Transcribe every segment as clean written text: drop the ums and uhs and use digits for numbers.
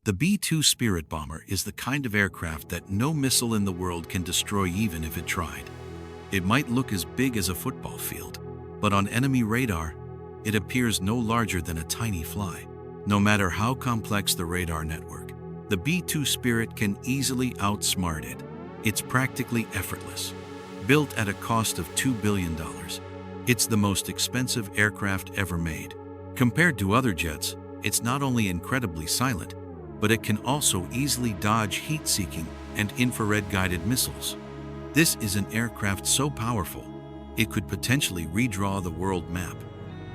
The B-2 Spirit bomber is the kind of aircraft that no missile in the world can destroy even if it tried. It might look as big as a football field, but on enemy radar, it appears no larger than a tiny fly. No matter how complex the radar network, the B-2 Spirit can easily outsmart it. It's practically effortless. Built at a cost of $2 billion, it's the most expensive aircraft ever made. Compared to other jets, it's not only incredibly silent, but it can also easily dodge heat-seeking and infrared-guided missiles. This is an aircraft so powerful, it could potentially redraw the world map.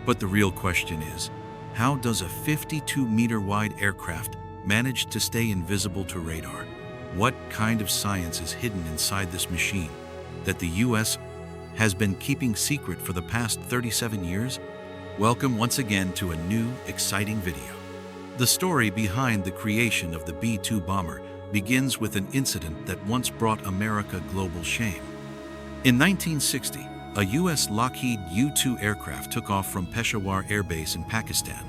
But the real question is, how does a 52-meter-wide aircraft manage to stay invisible to radar? What kind of science is hidden inside this machine that the US has been keeping secret for the past 37 years? Welcome once again to a new, exciting video. The story behind the creation of the B-2 bomber begins with an incident that once brought America global shame. In 1960, a U.S. Lockheed U-2 aircraft took off from Peshawar Air Base in Pakistan.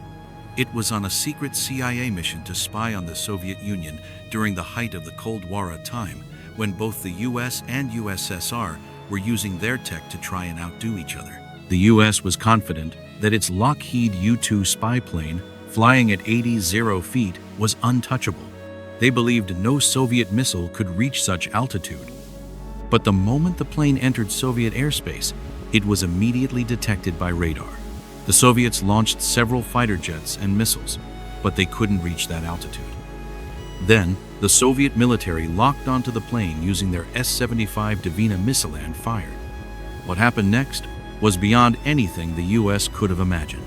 It was on a secret CIA mission to spy on the Soviet Union during the height of the Cold War, a time when both the U.S. and USSR were using their tech to try and outdo each other. The U.S. was confident that its Lockheed U-2 spy plane, flying at 80 feet, was untouchable. They believed no Soviet missile could reach such altitude. But the moment the plane entered Soviet airspace, it was immediately detected by radar. The Soviets launched several fighter jets and missiles, but they couldn't reach that altitude. Then, the Soviet military locked onto the plane using their S-75 Dvina missile and fired. What happened next was beyond anything the U.S. could have imagined.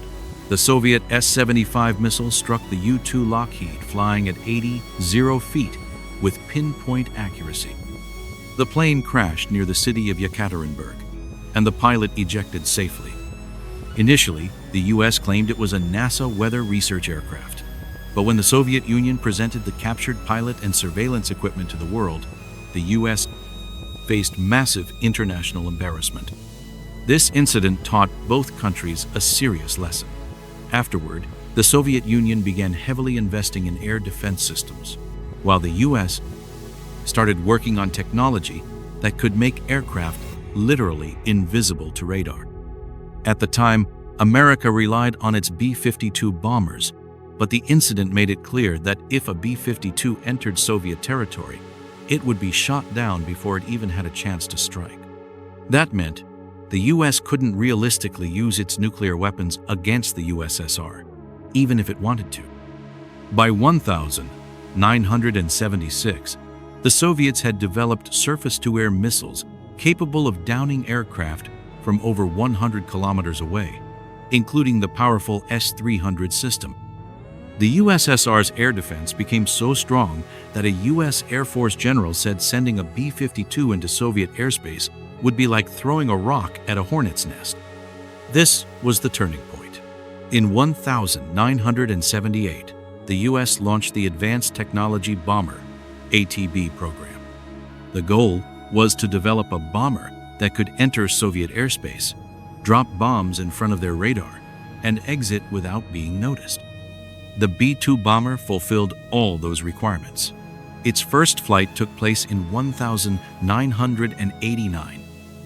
The Soviet S-75 missile struck the U-2 Lockheed flying at 80 feet with pinpoint accuracy. The plane crashed near the city of Yekaterinburg, and the pilot ejected safely. Initially, the U.S. claimed it was a NASA weather research aircraft. But when the Soviet Union presented the captured pilot and surveillance equipment to the world, the U.S. faced massive international embarrassment. This incident taught both countries a serious lesson. Afterward, the Soviet Union began heavily investing in air defense systems, while the U.S. started working on technology that could make aircraft literally invisible to radar. At the time, America relied on its B-52 bombers, but the incident made it clear that if a B-52 entered Soviet territory, it would be shot down before it even had a chance to strike. That meant the U.S. couldn't realistically use its nuclear weapons against the USSR, even if it wanted to. By 1976, the Soviets had developed surface-to-air missiles capable of downing aircraft from over 100 kilometers away, including the powerful S-300 system. The USSR's air defense became so strong that a U.S. Air Force general said sending a B-52 into Soviet airspace would be like throwing a rock at a hornet's nest. This was the turning point. In 1978, the U.S. launched the Advanced Technology Bomber, ATB program. The goal was to develop a bomber that could enter Soviet airspace, drop bombs in front of their radar, and exit without being noticed. The B-2 bomber fulfilled all those requirements. Its first flight took place in 1989,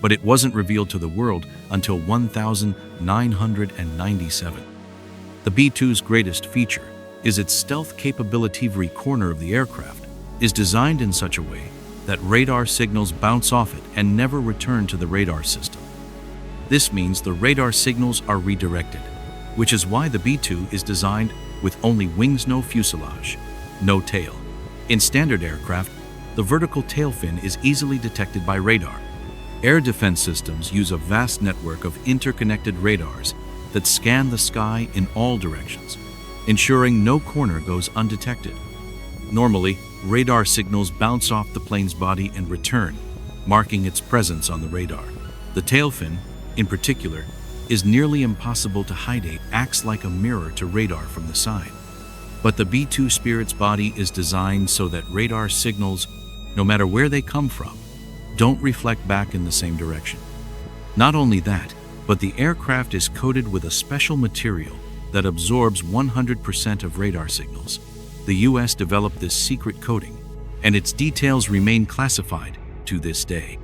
but it wasn't revealed to the world until 1997. The B-2's greatest feature is its stealth capability. Every corner of the aircraft is designed in such a way that radar signals bounce off it and never return to the radar system. This means the radar signals are redirected, which is why the B-2 is designed with only wings, no fuselage, no tail. In standard aircraft, the vertical tail fin is easily detected by radar. Air defense systems use a vast network of interconnected radars that scan the sky in all directions, ensuring no corner goes undetected. Normally, radar signals bounce off the plane's body and return, marking its presence on the radar. The tail fin, in particular, is nearly impossible to hide. It acts like a mirror to radar from the side. But the B-2 Spirit's body is designed so that radar signals, no matter where they come from, don't reflect back in the same direction. Not only that, but the aircraft is coated with a special material that absorbs 100% of radar signals. the US developed this secret coating, and its details remain classified to this day.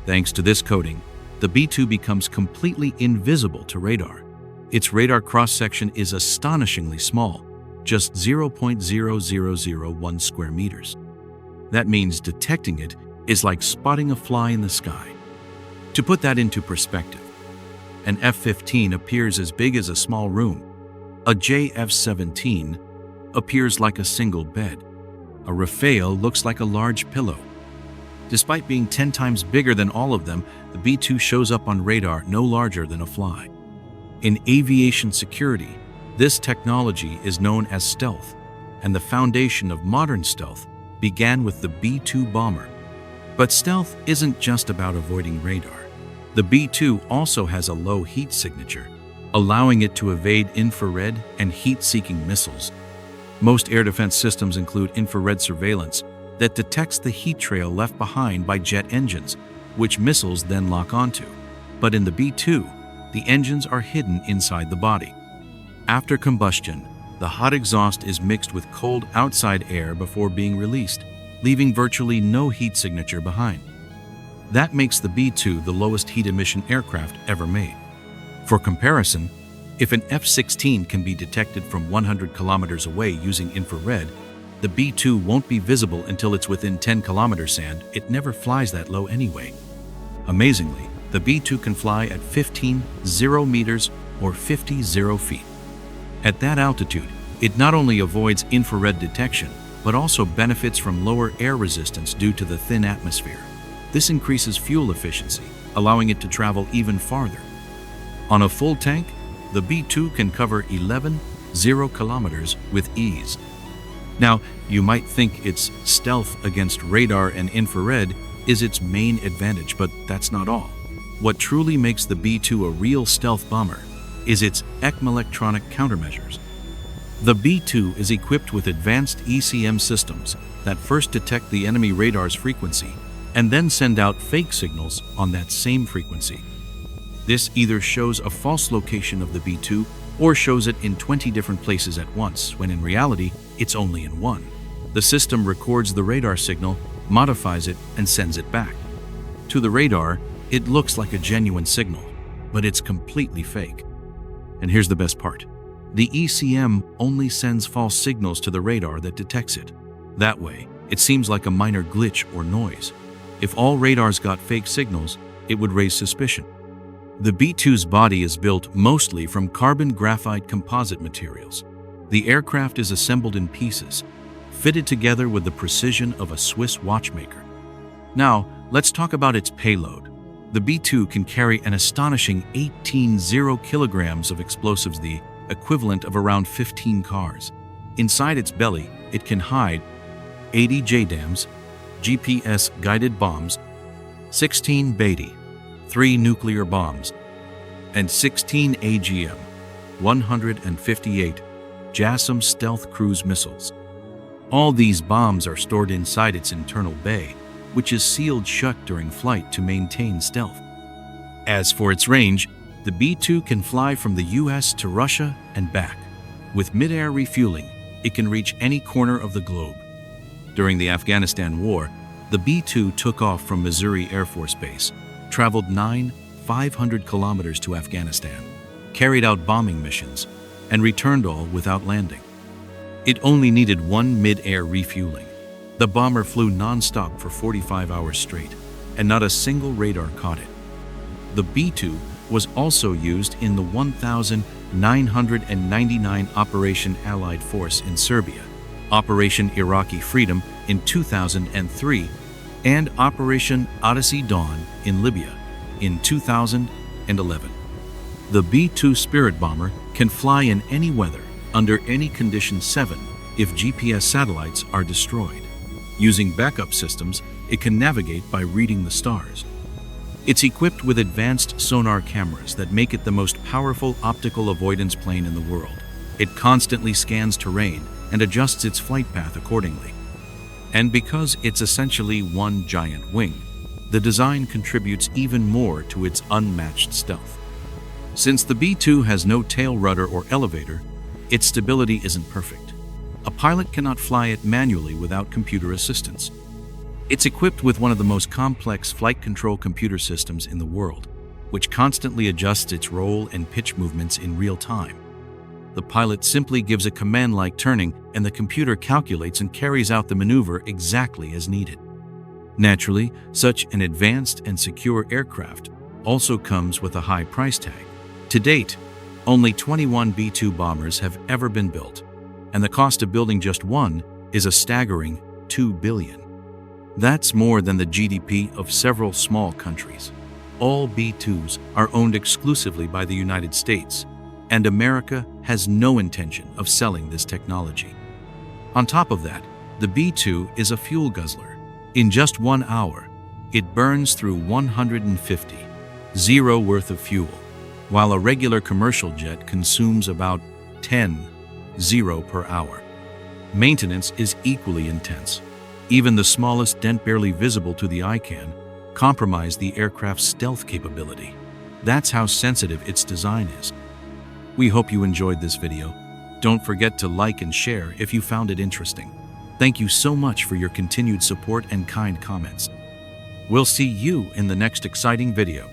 Thanks to this coating, the B-2 becomes completely invisible to radar. Its radar cross-section is astonishingly small, just 0.0001 square meters. That means detecting it is like spotting a fly in the sky. To put that into perspective, an F-15 appears as big as a small room. A JF-17 appears like a single bed. A Rafale looks like a large pillow. Despite being 10 times bigger than all of them, the B-2 shows up on radar no larger than a fly. In aviation security, this technology is known as stealth, and the foundation of modern stealth began with the B-2 bomber. But stealth isn't just about avoiding radar. The B-2 also has a low heat signature, allowing it to evade infrared and heat-seeking missiles. Most air defense systems include infrared surveillance that detects the heat trail left behind by jet engines, which missiles then lock onto. But in the B-2, the engines are hidden inside the body. After combustion, the hot exhaust is mixed with cold outside air before being released, leaving virtually no heat signature behind. That makes the B-2 the lowest heat emission aircraft ever made. For comparison, if an F-16 can be detected from 100 kilometers away using infrared, the B-2 won't be visible until it's within 10 kilometers, and it never flies that low anyway. Amazingly, the B-2 can fly at 15.0 meters or 50.0 feet. At that altitude, it not only avoids infrared detection, but also benefits from lower air resistance due to the thin atmosphere. This increases fuel efficiency, allowing it to travel even farther. On a full tank, the B-2 can cover 11.0 kilometers with ease. Now, you might think its stealth against radar and infrared is its main advantage, but that's not all. What truly makes the B-2 a real stealth bomber is its ECM electronic countermeasures. The B-2 is equipped with advanced ECM systems that first detect the enemy radar's frequency and then send out fake signals on that same frequency. This either shows a false location of the B-2 or shows it in 20 different places at once, when in reality, it's only in one. The system records the radar signal, modifies it, and sends it back. To the radar, it looks like a genuine signal, but it's completely fake. And here's the best part. The ECM only sends false signals to the radar that detects it. That way, it seems like a minor glitch or noise. If all radars got fake signals, it would raise suspicion. The B-2's body is built mostly from carbon graphite composite materials. The aircraft is assembled in pieces, fitted together with the precision of a Swiss watchmaker. Now, let's talk about its payload. The B-2 can carry an astonishing 18.0 kilograms of explosives, the equivalent of around 15 cars. Inside its belly, it can hide 80 JDAMs, GPS-guided bombs, 16 Beatty, 3 nuclear bombs, and 16 AGM, 158 JASSM stealth cruise missiles. All these bombs are stored inside its internal bay, which is sealed shut during flight to maintain stealth. As for its range, the B-2 can fly from the US to Russia and back. With mid-air refueling, it can reach any corner of the globe. During the Afghanistan War, the B-2 took off from Missouri Air Force Base, traveled 500 kilometers to Afghanistan, carried out bombing missions, and returned all without landing. It only needed one mid-air refueling. The bomber flew non-stop for 45 hours straight, and not a single radar caught it. The B-2 was also used in the 1999 Operation Allied Force in Serbia, Operation Iraqi Freedom in 2003, and Operation Odyssey Dawn in Libya in 2011. The B-2 Spirit bomber can fly in any weather, under any condition 7, if GPS satellites are destroyed. Using backup systems, it can navigate by reading the stars. It's equipped with advanced sonar cameras that make it the most powerful optical avoidance plane in the world. It constantly scans terrain and adjusts its flight path accordingly. And because it's essentially one giant wing, the design contributes even more to its unmatched stealth. Since the B-2 has no tail rudder or elevator, its stability isn't perfect. A pilot cannot fly it manually without computer assistance. It's equipped with one of the most complex flight control computer systems in the world, which constantly adjusts its roll and pitch movements in real time. The pilot simply gives a command like turning, and the computer calculates and carries out the maneuver exactly as needed. Naturally, such an advanced and secure aircraft also comes with a high price tag. To date, only 21 B-2 bombers have ever been built, and the cost of building just one is a staggering $2 billion. That's more than the GDP of several small countries. All B-2s are owned exclusively by the United States, and America has no intention of selling this technology. On top of that, the B-2 is a fuel guzzler. In just 1 hour, it burns through 150 zero worth of fuel, while a regular commercial jet consumes about 10 zero per hour. Maintenance is equally intense. Even the smallest dent barely visible to the eye can compromise the aircraft's stealth capability. That's how sensitive its design is. We hope you enjoyed this video. Don't forget to like and share if you found it interesting. Thank you so much for your continued support and kind comments. We'll see you in the next exciting video.